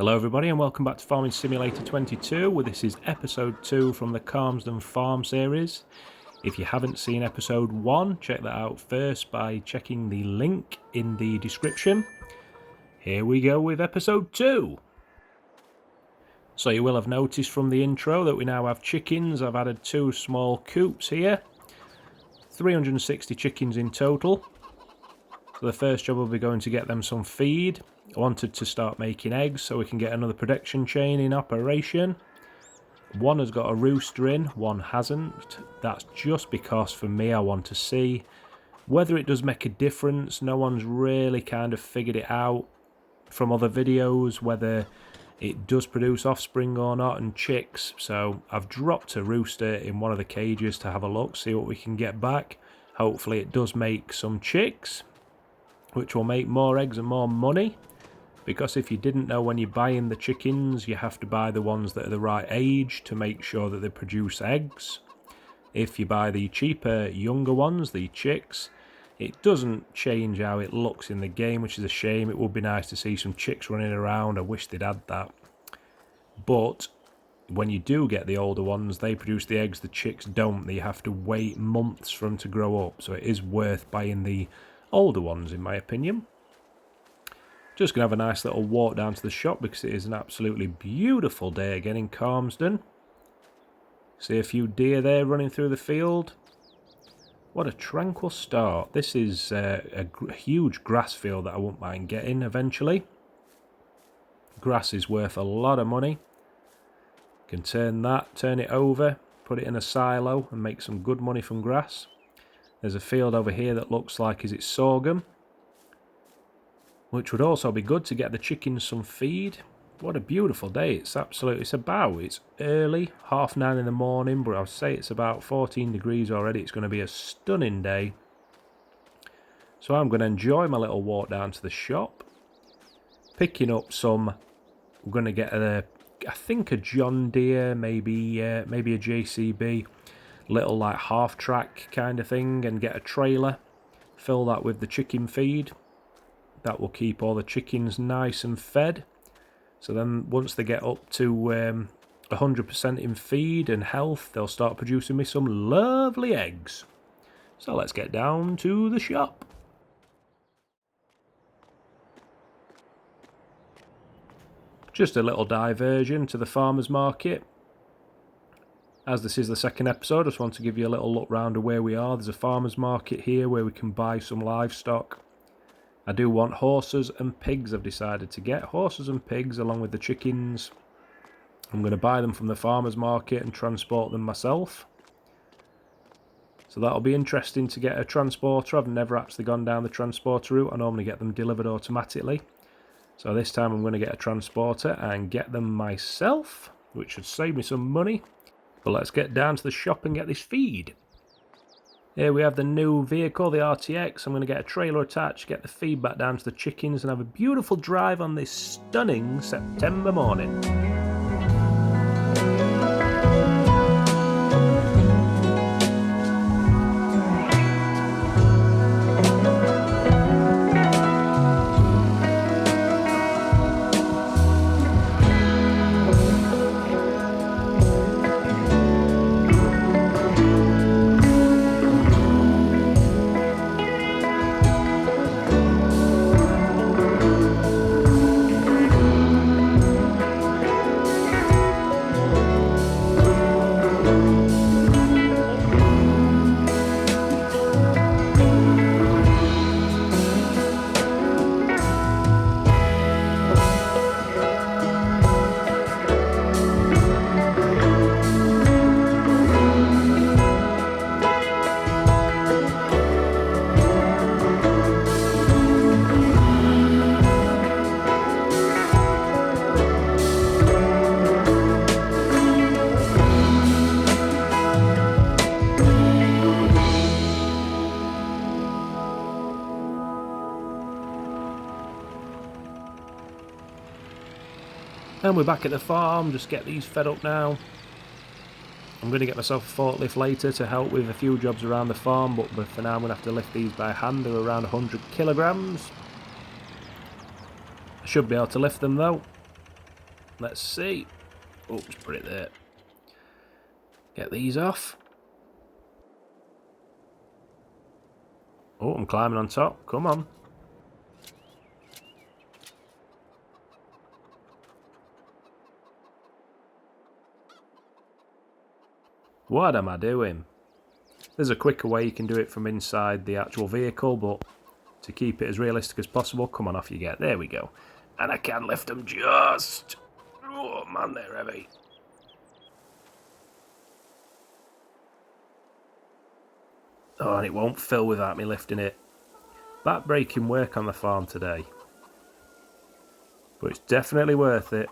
Hello everybody and welcome back to Farming Simulator 22. This is episode 2 from the Calmsden Farm series. If you haven't seen episode 1, check that out first by checking the link in the description. Here we go with episode 2. So you will have noticed from the intro that we now have chickens. I've added 2 small coops here. 360 chickens in total. So the first job will be going to get them some feed. I wanted to start making eggs so we can get another production chain in operation. One has got a rooster in, one hasn't. That's just because for me I want to see whether it does make a difference. No one's really kind of figured it out from other videos, whether it does produce offspring or not and chicks. So I've dropped a rooster in one of the cages to have a look, see what we can get back. Hopefully it does make some chicks, which will make more eggs and more money. Because if you didn't know, when you're buying the chickens, you have to buy the ones that are the right age to make sure that they produce eggs. If you buy the cheaper, younger ones, the chicks, it doesn't change how it looks in the game, which is a shame. It would be nice to see some chicks running around. I wish they'd add that. But when you do get the older ones, they produce the eggs, the chicks don't. They have to wait months for them to grow up. So it is worth buying the older ones, in my opinion. Just going to have a nice little walk down to the shop because it is an absolutely beautiful day again in Calmsden. See a few deer there running through the field. What a tranquil start. This is a huge grass field that I won't mind getting eventually. Grass is worth a lot of money. Can turn it over, put it in a silo and make some good money from grass. There's a field over here that looks like it's sorghum, which would also be good to get the chickens some feed. What a beautiful day. It's early, 9:30 in the morning, but I'll say it's about 14 degrees already. It's going to be a stunning day. So I'm going to enjoy my little walk down to the shop. Picking up some, we're going to get I think a John Deere, maybe a JCB, little like half track kind of thing, and get a trailer. Fill that with the chicken feed. That will keep all the chickens nice and fed. So then once they get up to 100% in feed and health, they'll start producing me some lovely eggs. So let's get down to the shop. Just a little diversion to the farmer's market. As this is the second episode, I just want to give you a little look round of where we are. There's a farmer's market here where we can buy some livestock. I do want horses and pigs. I've decided to get horses and pigs along with the chickens. I'm going to buy them from the farmer's market and transport them myself. So that'll be interesting to get a transporter. I've never actually gone down the transporter route. I normally get them delivered automatically. So this time I'm going to get a transporter and get them myself, which should save me some money. But let's get down to the shop and get this feed. Here we have the new vehicle, the RTX. I'm going to get a trailer attached, get the feed back down to the chickens and have a beautiful drive on this stunning September morning. And we're back at the farm, just get these fed up now. I'm going to get myself a forklift later to help with a few jobs around the farm, but for now I'm going to have to lift these by hand. They're around 100 kilograms. I should be able to lift them though. Let's see. Oops, put it there. Get these off. Oh, I'm climbing on top. Come on. What am I doing? There's a quicker way you can do it from inside the actual vehicle, but to keep it as realistic as possible, come on, off you get. There we go. And I can lift them just. Oh man, they're heavy. Oh, and it won't fill without me lifting it. Back-breaking work on the farm today. But it's definitely worth it.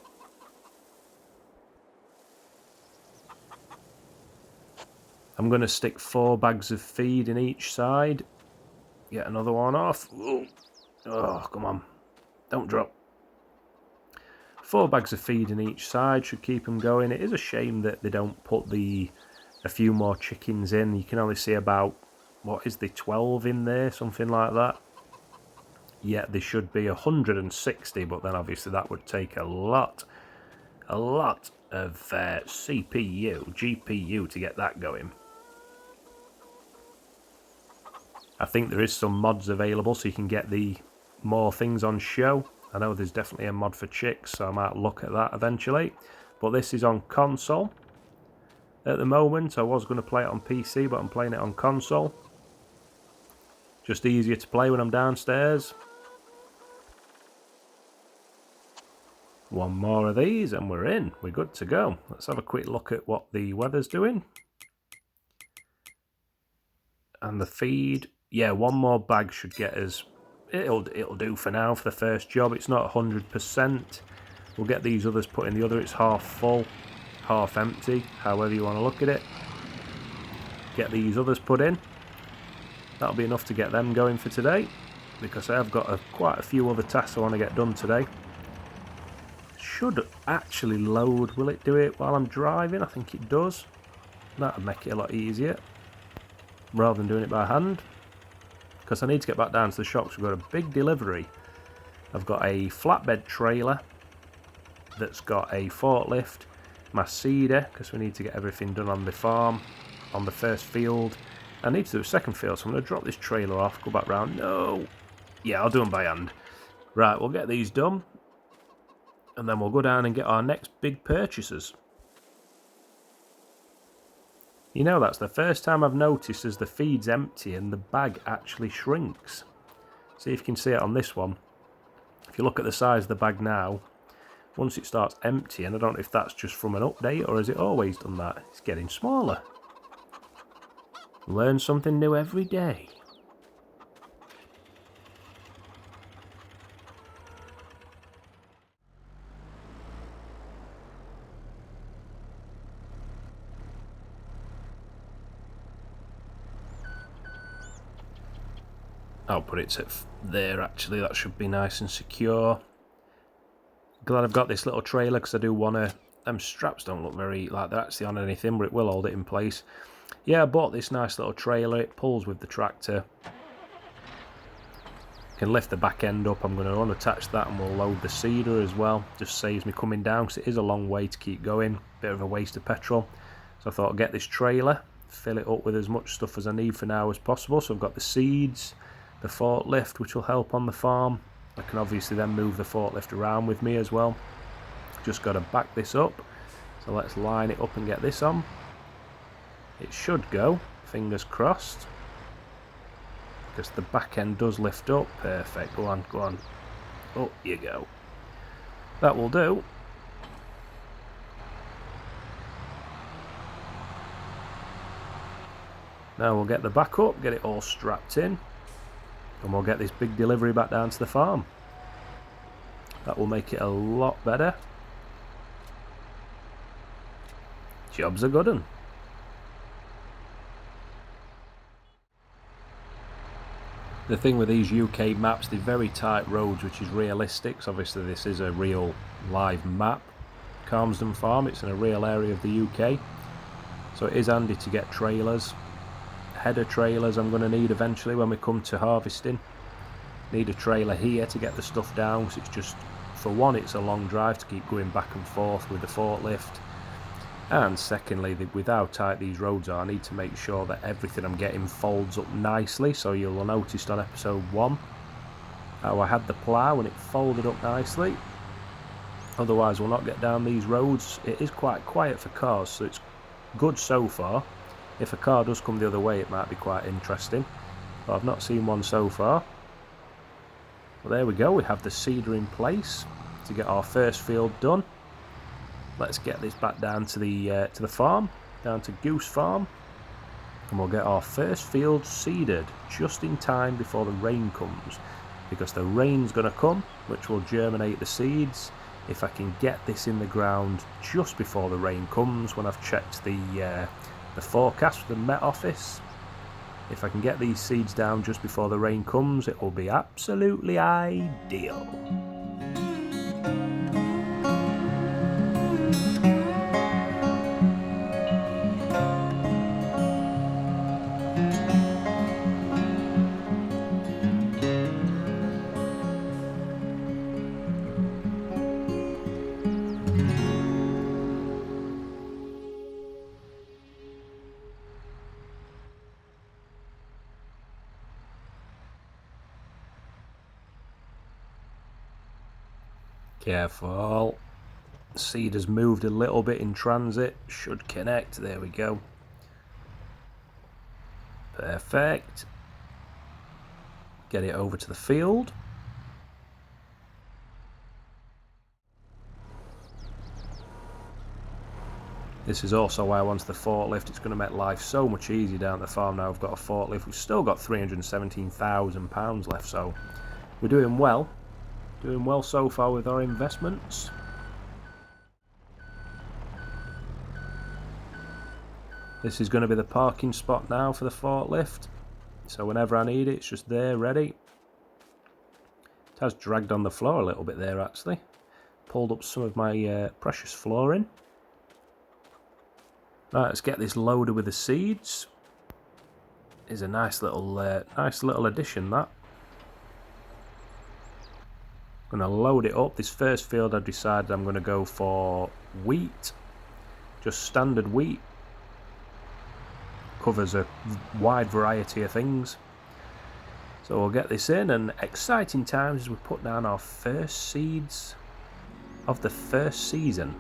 I'm going to stick 4 bags of feed in each side. Get another one off. Ooh. Oh, come on. Don't drop. 4 bags of feed in each side should keep them going. It is a shame that they don't put a few more chickens in. You can only see about, what is the 12 in there, something like that. Yeah, there should be 160, but then obviously that would take a lot of CPU, GPU to get that going. I think there is some mods available so you can get the more things on show. I know there's definitely a mod for chicks, so I might look at that eventually. But this is on console. At the moment, I was going to play it on PC, but I'm playing it on console. Just easier to play when I'm downstairs. One more of these and we're in. We're good to go. Let's have a quick look at what the weather's doing. And the feed. Yeah, one more bag should get us. It'll do for now for the first job. It's not 100%. We'll get these others put in the other. It's half full, half empty, however you want to look at it. Get these others put in. That'll be enough to get them going for today, because I have got quite a few other tasks I want to get done today. Should actually load. Will it do it while I'm driving? I think it does. That'll make it a lot easier rather than doing it by hand, because I need to get back down to the shops. We've got a big delivery. I've got a flatbed trailer that's got a forklift, my seeder, because we need to get everything done on the farm, on the first field. I need to do a second field, so I'm going to drop this trailer off, go back round. No! Yeah, I'll do them by hand. Right, we'll get these done, and then we'll go down and get our next big purchases. You know, that's the first time I've noticed as the feed's empty and the bag actually shrinks. See if you can see it on this one. If you look at the size of the bag now, once it starts emptying, I don't know if that's just from an update or has it always done that. It's getting smaller. Learn something new every day. I'll put it there actually, that should be nice and secure. Glad I've got this little trailer because I do want to... Them straps don't look very like they're actually on anything, but it will hold it in place. Yeah, I bought this nice little trailer. It pulls with the tractor. Can lift the back end up. I'm going to unattach that and we'll load the seeder as well. Just saves me coming down because it is a long way to keep going. Bit of a waste of petrol. So I thought I'd get this trailer, fill it up with as much stuff as I need for now as possible. So I've got the seeds, the forklift, which will help on the farm. I can obviously then move the forklift around with me as well. Just got to back this up. So let's line it up and get this on. It should go, fingers crossed, because the back end does lift up. Perfect, go on, go on. Up you go. That will do. Now we'll get the back up, get it all strapped in, and we'll get this big delivery back down to the farm. That will make it a lot better. Job's a good one. The thing with these UK maps, they're very tight roads, which is realistic. So obviously this is a real live map. Calmsden Farm, it's in a real area of the UK. So it is handy to get trailers. Header trailers I'm going to need eventually when we come to harvesting. Need a trailer here to get the stuff down, because it's just for one, it's a long drive to keep going back and forth with the forklift, and secondly, with how tight these roads are, I need to make sure that everything I'm getting folds up nicely. So you'll have noticed on episode 1 how I had the plough and it folded up nicely. Otherwise we'll not get down these roads. It is quite quiet for cars, so it's good so far. If a car does come the other way, it might be quite interesting, but I've not seen one so far. Well, there we go, we have the seeder in place to get our first field done. Let's get this back down to the farm, down to Goose Farm, and we'll get our first field seeded just in time before the rain comes, because the rain's going to come, which will germinate the seeds. If I can get this in the ground just before the rain comes, when I've checked the forecast for the Met Office, if I can get these seeds down just before the rain comes, it will be absolutely ideal. Careful. Seed has moved a little bit in transit. Should connect. There we go. Perfect. Get it over to the field. This is also why I wanted the forklift. It's going to make life so much easier down at the farm now. I've got a forklift. We've still got £317,000 left, so we're doing well. Doing well so far with our investments. This is going to be the parking spot now for the forklift. So whenever I need it, it's just there, ready. It has dragged on the floor a little bit there, actually. Pulled up some of my precious flooring. Right, let's get this loaded with the seeds. Is a nice little addition, that. I'm going to load it up. This first field I've decided I'm going to go for wheat. Just standard wheat. Covers a wide variety of things. So we'll get this in, and exciting times as we put down our first seeds of the first season.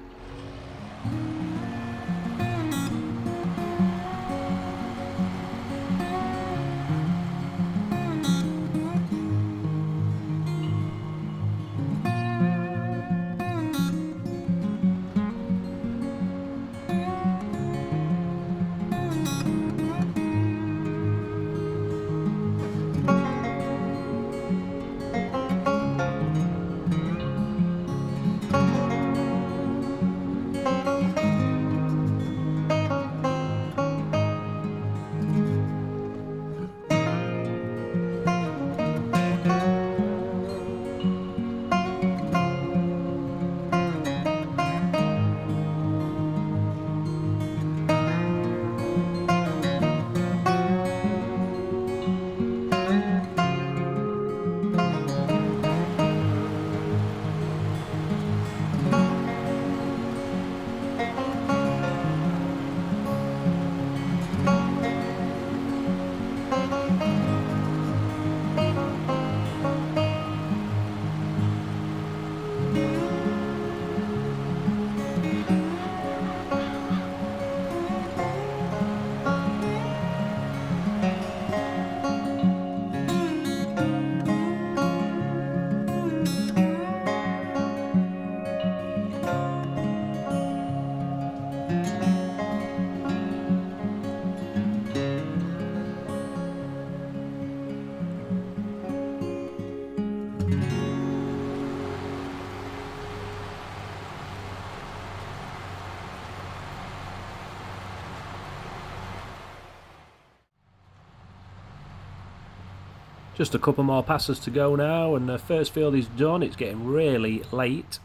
Just a couple more passes to go now, and the first field is done. It's getting really late.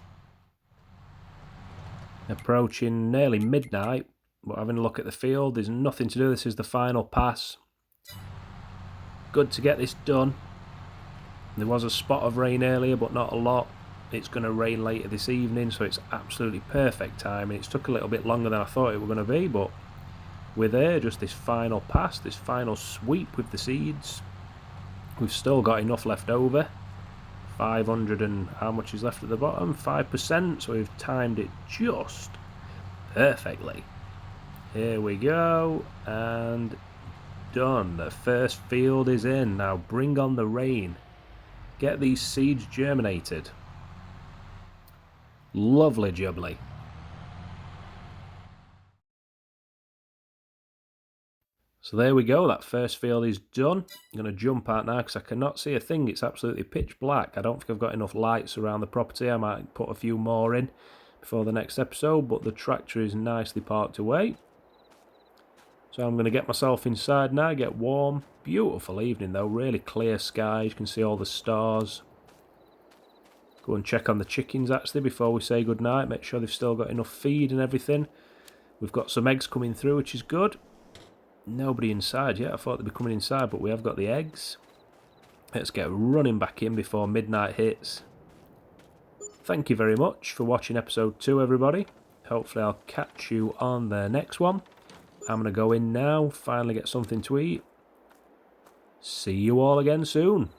Approaching nearly midnight, but having a look at the field, there's nothing to do. This is the final pass. Good to get this done. There was a spot of rain earlier, but not a lot. It's going to rain later this evening, so it's absolutely perfect time. And it's took a little bit longer than I thought it were going to be, but we're there. Just this final pass, this final sweep with the seeds. We've still got enough left over. 500 and how much is left at the bottom? 5%, so we've timed it just perfectly. Here we go, and done. The first field is in. Now bring on the rain. Get these seeds germinated. Lovely jubbly. So there we go, that first field is done. I'm going to jump out now because I cannot see a thing. It's absolutely pitch black. I don't think I've got enough lights around the property. I might put a few more in before the next episode, but the tractor is nicely parked away. So I'm going to get myself inside now, get warm. Beautiful evening though, really clear skies. You can see all the stars. Go and check on the chickens actually before we say goodnight. Make sure they've still got enough feed and everything. We've got some eggs coming through, which is good. Nobody inside yet. I thought they'd be coming inside, but we have got the eggs. Let's get running back in before midnight hits. Thank you very much for watching episode 2, everybody. Hopefully I'll catch you on the next one. I'm going to go in now, finally get something to eat. See you all again soon.